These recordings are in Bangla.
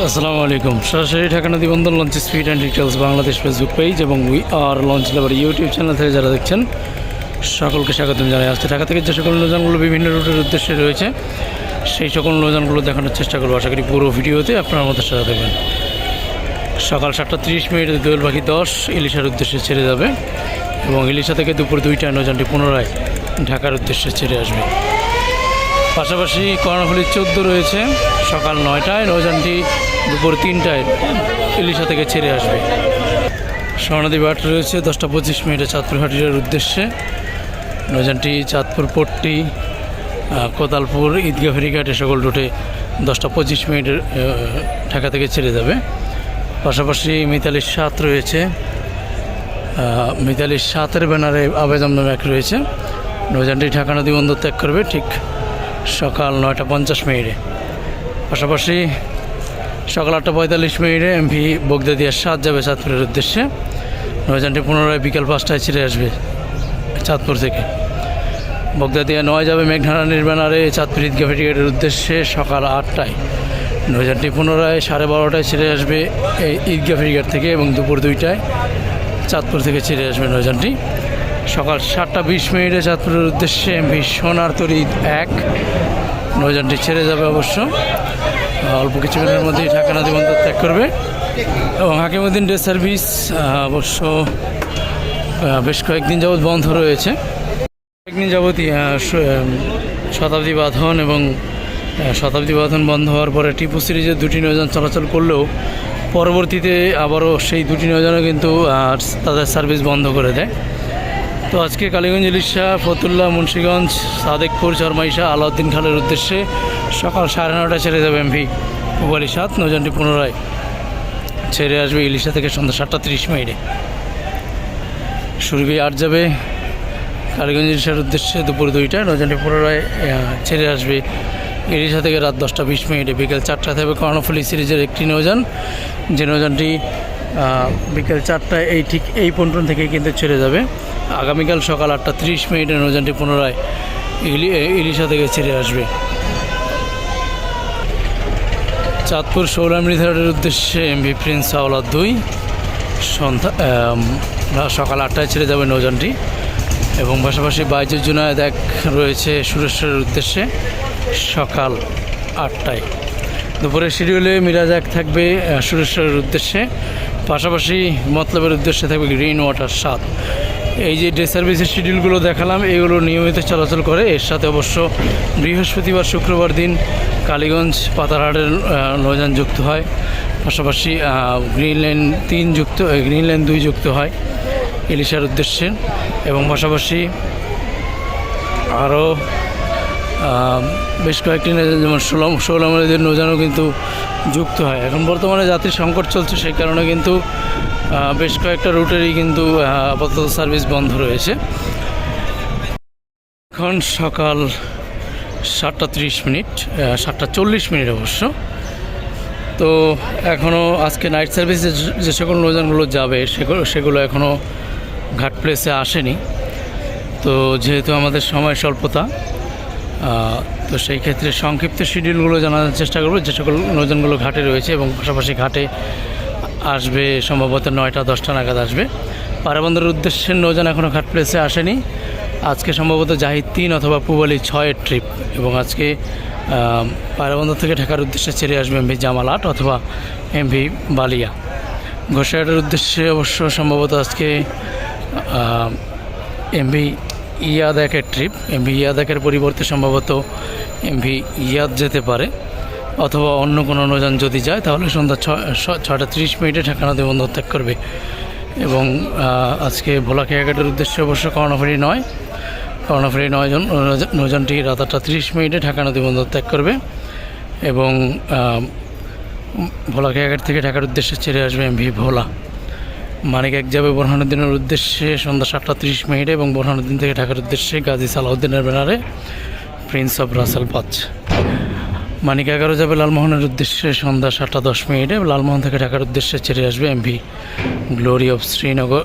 আসসালামু আলাইকুম। সরাসরি ঢাকা নদী বন্দর launch speed and details Bangladesh Facebook page এবং we are launch labour YouTube channel থেকে যারা দেখছেন সকলকে স্বাগতম জানাই। আজকে ঢাকা থেকে যে সকল নৌযানগুলো বিভিন্ন রুটের উদ্দেশ্যে রয়েছে সেই সকল নৌযানগুলো দেখানোর চেষ্টা করবো। আশা করি পুরো ভিডিওতে আপনারা আমাদের সাথে দেবেন। সকাল 7:30 দোয়েল পাখি 10 ইলিশার উদ্দেশ্যে ছেড়ে যাবে এবং ইলিশা থেকে দুপুর 2টায় নৌযানটি পুনরায় ঢাকার উদ্দেশ্যে ছেড়ে আসবে। পাশাপাশি কর্ণফুলী 14 রয়েছে সকাল 9টায়, নৌযানটি দুপুর 3টায় ইলিশা থেকে ছেড়ে আসবে। স্বর্ণদ্বীপ 8 রয়েছে 10:25 চাঁদপুর হাটির উদ্দেশ্যে, নৌযানটি চাঁদপুর পট্টি, কোদালপুর, ঈদগাহ ফেরিঘাট এ সকল রুটে 10:25 ঢাকা থেকে ছেড়ে যাবে। পাশাপাশি মিতালি 7 রয়েছে, মিতালি 7-এর ব্যানারে আবেদন নামে এক রয়েছে, নৌযানটি ঢাকা নদী বন্দর ত্যাগ করবে ঠিক সকাল 9:50। পাশাপাশি সকাল 8:45 এমভি বগদাদিয়া 7 যাবে চাঁদপুরের উদ্দেশ্যে, নৌযানটি পুনরায় বিকাল 5টায় ছেড়ে আসবে চাঁদপুর থেকে। বগদাদিয়া 9 যাবে মেঘনারানির ব্যানারে চাঁদপুর ঈদগাহ ফেরিঘাটের উদ্দেশ্যে সকাল 8টায়, নৌযানটি পুনরায় 12:30টায় ছেড়ে আসবে এই ঈদগাহ ফেরিঘাট থেকে এবং দুপুর 2টায় চাঁদপুর থেকে ছেড়ে আসবে নৌযানটি। সকাল 7:20 চাঁদপুরের উদ্দেশ্যে এমভি সোনার তরী 1 নৌযানটি ছেড়ে যাবে অবশ্য অল্প কিছু মিনিটের মধ্যেই ঢাকা নদী বন্দর ত্যাগ করবে। এবং হাকিমউদ্দিন ডে সার্ভিস অবশ্য বেশ কয়েকদিন যাবৎ বন্ধ রয়েছে। কয়েকদিন যাবতই শতাব্দী বাঁধন এবং শতাব্দী বাঁধন বন্ধ হওয়ার পরে টিপু সিরিজের 2টি নৌযান চলাচল করলেও পরবর্তীতে আবারও সেই 2টি নৌযানও কিন্তু তাদের সার্ভিস বন্ধ করে দেয়। তো আজকে কালীগঞ্জ, ইলিশা, ফতুল্লা, মুন্সীগঞ্জ, সাদেকপুর, চরমাইশা, আলাউদ্দিন খালের উদ্দেশ্যে সকাল 9:30টায় ছেড়ে যাবে এমভি পুবালি 7, নৌযানটি পুনরায় ছেড়ে আসবে ইলিশা থেকে সন্ধ্যা 7:30। সুরভি 8 যাবে কালীগঞ্জ, ইলিশার উদ্দেশ্যে দুপুর 2টায়, নৌযানটি পুনরায় ছেড়ে আসবে ইলিশা থেকে রাত 10:20। বিকেল 4টায় থাকবে কর্ণফুলী সিরিজের একটি নৌযান, যে নৌযানটি বিকেল 4টায় ঠিক এই পন্টন থেকেই কিন্তু ছেড়ে যাবে। আগামীকাল সকাল 8:30 নৌযানটি পুনরায় ইলিশা থেকে ছেড়ে আসবে। চাঁদপুর শৌলামৃধারের উদ্দেশ্যে এমভি প্রিন্স আওলাদ 2 সন্ধ্যা সকাল 8টায় ছেড়ে যাবে নৌযানটি। এবং পাশাপাশি বাইজুর জুনায়েদ 1 রয়েছে সুরেশ্বরের উদ্দেশ্যে সকাল 8টায়। দুপুরের শিডিউলে মিরাজ 1 থাকবে সুরেশ্বরের উদ্দেশ্যে, পাশাপাশি মতলবের উদ্দেশ্যে থাকবে গ্রিন ওয়াটার 7। এই যে ডে সার্ভিসের শিডিউলগুলো দেখালাম এগুলো নিয়মিত চলাচল করে। এর সাথে অবশ্য বৃহস্পতিবার, শুক্রবার দিন কালীগঞ্জ, পাতারহাটের নৌযান যুক্ত হয়, পাশাপাশি গ্রিন লাইন 2 যুক্ত হয় ইলিশার উদ্দেশ্যে। এবং পাশাপাশি আরও বেশ কয়েকটি নৌযান যেমন ষোলামদের নৌযানও কিন্তু যুক্ত হয়। এখন বর্তমানে যাত্রীর সংকট চলছে, সেই কারণে কিন্তু বেশ কয়েকটা রুটেরই কিন্তু আপাতত সার্ভিস বন্ধ রয়েছে। এখন সকাল 7:30, 7:40 অবশ্য। তো এখনও আজকে নাইট সার্ভিসে যে সকল নৌযানগুলো যাবে সেগুলো এখনও ঘাট প্লেসে আসেনি। তো যেহেতু আমাদের সময় স্বল্পতা, তো সেই ক্ষেত্রে সংক্ষিপ্ত শিডিউলগুলো জানার চেষ্টা করব যে সকল নৌযানগুলো ঘাটে রয়েছে। এবং পাশাপাশি ঘাটে আসবে সম্ভবত 9টা-10টা নাগাদ আসবে। পায়রাবন্দরের উদ্দেশ্যে নৌযান এখনও ঘাট প্লেসে আসেনি। আজকে সম্ভবত জাহিদ 3 অথবা পুবালি 6-এর ট্রিপ, এবং আজকে পায়রাবন্দর থেকে ঢাকার উদ্দেশ্যে ছেড়ে আসবে এমভি জামাল 8 অথবা এমভি বালিয়া। ঘোষাঘাটের উদ্দেশ্যে অবশ্য সম্ভবত আজকে এমভি ইয়াদ 1-এর ট্রিপ, এমভি ইয়াদ 1-এর পরিবর্তে সম্ভবত এমভি ইয়াদ যেতে পারে, অথবা অন্য কোনো নৌযান যদি যায় তাহলে সন্ধ্যা 6:30 ঢাকা নদী বন্দর ত্যাগ করবে। এবং আজকে ভোলাখিয়াঘাটের উদ্দেশ্যে অবশ্য কর্ণফুলী 9 নৌযানটি রাত 8:30 ঢাকা নদী বন্দর ত্যাগ করবে। এবং ভোলাখিয়াঘাট থেকে ঢাকার উদ্দেশ্যে ছেড়ে আসবে এমভি ভোলা। মানিক 1 যাবে বোরহানুদ্দিনের উদ্দেশ্যে সন্ধ্যা 7:30 এবং বোরহানুদ্দিন থেকে ঢাকার উদ্দেশ্যে গাজী সালাউদ্দিনের ব্যানারে প্রিন্স অফ রাসেল 5। মানিক 11 যাবে লালমোহনের উদ্দেশ্যে সন্ধ্যা 7:10। লালমোহন থেকে ঢাকার উদ্দেশ্যে ছেড়ে আসবে MV glory of Srinagar,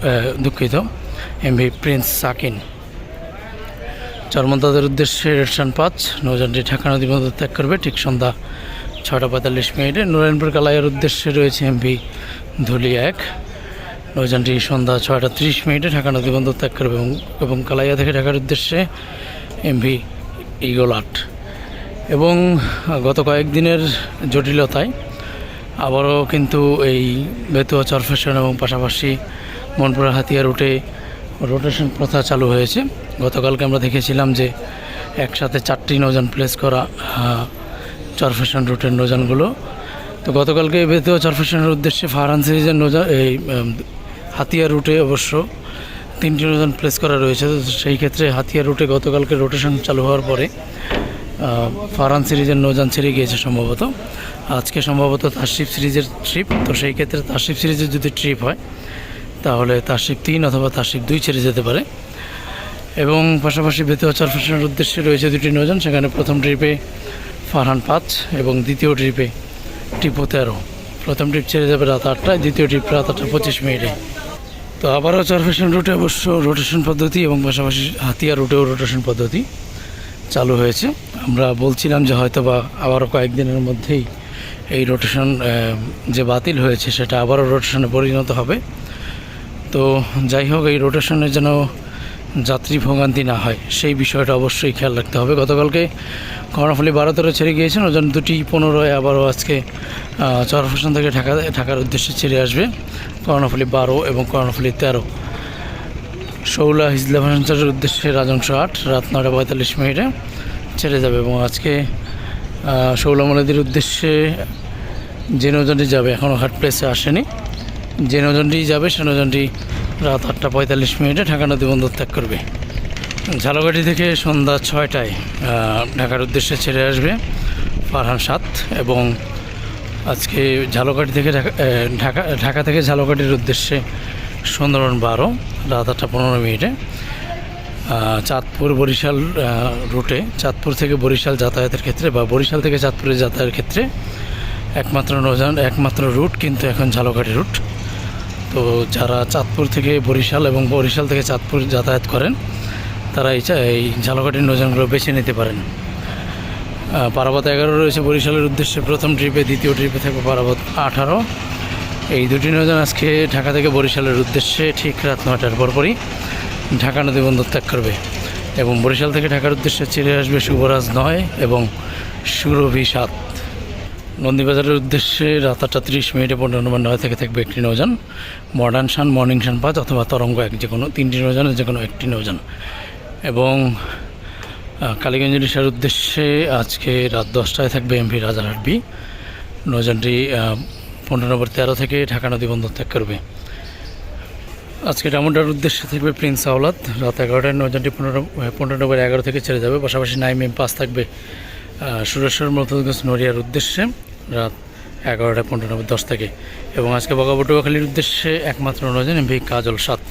MV Prince সাকিন। চরমন্দাদের উদ্দেশ্যে রেডসান 5 নৌযানটি ঢাকা নদী বন্দর ত্যাগ করবে ঠিক সন্ধ্যা 6:45 নারায়ণপুর কালাইয়ার উদ্দেশ্যে রয়েছে এমভি ধুলি 1। নৌযানটি সন্ধ্যা 6:30 ঢাকা নদী বন্দর ত্যাগ করবে এবং কালাইয়া থেকে ঢাকার উদ্দেশ্যে এমভি ইগল 8। এবং গত কয়েকদিনের জটিলতায় আবারও কিন্তু এই বেতুয়া চরফ্যাশন এবং পাশাপাশি মনপুরা হাতিয়া রুটে রোটেশন প্রথা চালু হয়েছে। গতকালকে আমরা দেখেছিলাম যে একসাথে 4টি নৌযান প্লেস করা চরফ্যাশন রুটের নৌযানগুলো। তো গতকালকে বেতুয়া চরফ্যাশনের উদ্দেশ্যে ফারহান সিরিজের নৌযান এই হাতিয়া রুটে অবশ্য 3টি নৌযান প্লেস করা রয়েছে। তো সেই ক্ষেত্রে হাতিয়া রুটে গতকালকে রোটেশন চালু হওয়ার পরে ফারহান সিরিজের নৌযান ছেড়ে গিয়েছে সম্ভবত। আজকে সম্ভবত তাশরিফ সিরিজের ট্রিপ। তো সেই ক্ষেত্রে তাশরিফ সিরিজের যদি ট্রিপ হয় তাহলে তাশরিফ 3 অথবা তাশরিফ 2 ছেড়ে যেতে পারে। এবং পাশাপাশি বেতুয়া চরফ্যাশনের উদ্দেশ্যে রয়েছে 2টি নৌযান। সেখানে প্রথম ট্রিপে ফারহান 5 এবং দ্বিতীয় ট্রিপে টিপো 13। প্রথম ট্রিপ ছেড়ে যাবে রাত 8টায়, দ্বিতীয় ট্রিপ রাত 8:25। তো আবারও চরফ্যাশন রুটে অবশ্য রোটেশন পদ্ধতি এবং পাশাপাশি হাতিয়া রুটেও রোটেশন পদ্ধতি চালু হয়েছে। আমরা বলছিলাম যে হয়তো বা আবারও কয়েকদিনের মধ্যেই এই রোটেশন যে বাতিল হয়েছে সেটা আবারও রোটেশনে পরিণত হবে। তো যাই হোক, এই রোটেশনের যেন যাত্রী ভোগান্তি না হয় সেই বিষয়টা অবশ্যই খেয়াল রাখতে হবে। গতকালকে কর্ণফুলী 12 ছেড়ে গিয়েছেন, ওজন 2টি 15 আবারও আজকে চরফ্যাশন থেকে ঢাকার উদ্দেশ্যে ছেড়ে আসবে কর্ণফুলী 12 এবং কর্ণফুলী 13। শৌলা হিজলা ভাষাঞ্চারের উদ্দেশ্যে রাজংশ 8 রাত 9:45 ছেড়ে যাবে। এবং আজকে শৌলা নদীর উদ্দেশ্যে যে নৌযানটি যাবে এখনও হাট প্লেসে আসেনি। যে নৌযানটি যাবে সে নৌযানটি রাত 8:45 ঢাকা নদী বন্দর ত্যাগ করবে। ঝালকাঠি থেকে সন্ধ্যা 6টায় ঢাকার উদ্দেশ্যে ছেড়ে আসবে ফারহান 7। এবং আজকে ঝালকাঠি থেকে ঢাকা থেকে ঝালকাঠির উদ্দেশ্যে সুন্দরবন 12 রাত 8:15। চাঁদপুর বরিশাল রুটে চাঁদপুর থেকে বরিশাল যাতায়াতের ক্ষেত্রে বা বরিশাল থেকে চাঁদপুরে যাতায়াতের ক্ষেত্রে একমাত্র রুট কিন্তু এখন ঝালকাঠি রুট। তো যারা চাঁদপুর থেকে বরিশাল এবং বরিশাল থেকে চাঁদপুর যাতায়াত করেন তারা এই ঝালকাঠির নৌযানগুলো বেছে নিতে পারেন। পারাবত 11 রয়েছে বরিশালের উদ্দেশ্যে প্রথম ট্রিপে, দ্বিতীয় ট্রিপে থাকবে পারাবত 18। এই 2টি নৌযান আজকে ঢাকা থেকে বরিশালের উদ্দেশ্যে ঠিক রাত 9টার পরপরই ঢাকা নদী বন্দর ত্যাগ করবে। এবং বরিশাল থেকে ঢাকার উদ্দেশ্যে ছেড়ে আসবে শুভরাজ 9 এবং সুরভি 7। নন্দীবাজারের উদ্দেশ্যে রাত 8:30 15 নম্বর 9 থেকে থাকবে একটি নৌযান, মডার্ন শান, মর্নিং শান 5 অথবা তরঙ্গ 1, যে কোনো 3টি নৌযানের যে কোনো একটি নৌযান। এবং কালীগঞ্জ ইলিশার উদ্দেশ্যে আজকে রাত 10টায় থাকবে এমভি রাজারহাট বি। নৌযানটি 15 নম্বর 13 থেকে ঢাকা নদী বন্দর ত্যাগ করবে। আজকে ডামুডার উদ্দেশ্যে থাকবে প্রিন্স আওলাদ রাত 11টায়। নৌযানটি 15 নম্বর 11 থেকে ছেড়ে যাবে। পাশাপাশি নাইম M5 থাকবে সুরেশ্বর মধ্যগঞ্জ নড়িয়ার উদ্দেশ্যে রাত 11:15 থেকে। এবং আজকে বগাবটুয়াখালীর উদ্দেশ্যে একমাত্র নৌযান এমভি কাজল 7।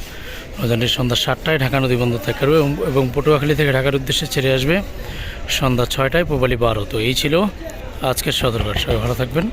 নৌযানটি সন্ধ্যা 7টায় ঢাকা নদী বন্দর ত্যাগ করবে এবং পটুয়াখালী থেকে ঢাকার উদ্দেশ্যে ছেড়ে আসবে সন্ধ্যা 6টায় পূবালী 12। তো এই ছিল আজকের সদরঘাট। সবাই ভালো থাকবেন।